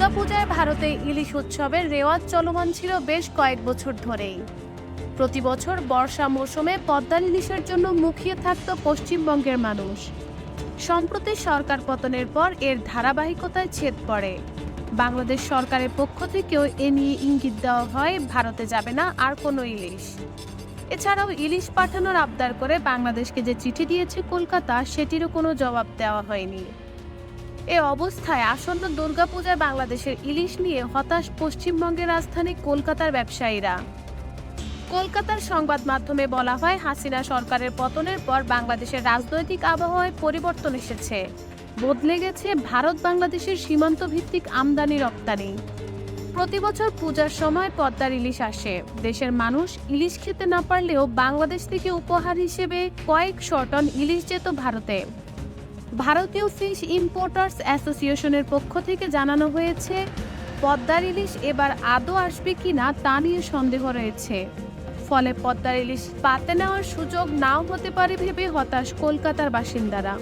দুর্গাপূজায় ভারতে ইলিশ উৎসবের রেওয়াজ চলমান ছিল বেশ কয়েক বছর ধরেই। প্রতি বছর বর্ষা মৌসুমে পদ্মার ইলিশের জন্য মুখিয়ে থাকত পশ্চিমবঙ্গের মানুষ। সম্প্রতি সরকার পতনের পর এর ধারাবাহিকতায় ছেদ পড়ে। বাংলাদেশ সরকারের পক্ষ থেকেও এ নিয়ে ইঙ্গিত দেওয়া হয় ভারতে যাবে না আর কোনো ইলিশ। এছাড়াও ইলিশ পাঠানোর আবদার করে বাংলাদেশকে যে চিঠি দিয়েছে কলকাতা, সেটিরও কোনো জবাব দেওয়া হয়নি। এ অবস্থায় আসন্ন দুর্গাপূজায় বাংলাদেশের ইলিশ নিয়ে হতাশ পশ্চিমবঙ্গের রাজধানী কলকাতার ব্যবসায়ীরা। কলকাতার সংবাদ মাধ্যমে বলা হয়, হাসিনা সরকারের পতনের পর বাংলাদেশের রাজনৈতিক আবহাওয়ায় পরিবর্তন এসেছে। বদলে গেছে ভারত বাংলাদেশের সীমান্ত ভিত্তিক আমদানি রপ্তানি। প্রতি বছর পূজার সময় পদ্মার ইলিশ আসে। দেশের মানুষ ইলিশ খেতে না পারলেও বাংলাদেশ থেকে উপহার হিসেবে কয়েকশো টন ইলিশ যেত ভারতে। ভারতীয় ফিশ ইম্পোর্টার্স অ্যাসোসিয়েশনের পক্ষ থেকে জানানো হয়েছে, পদ্মার ইলিশ এবার আদৌ আসবে কিনা তা নিয়ে সন্দেহ রয়েছে। ফলে পদ্মার ইলিশ পাতে নেওয়ার সুযোগ নাও হতে পারে ভেবে হতাশ কলকাতার বাসিন্দারা।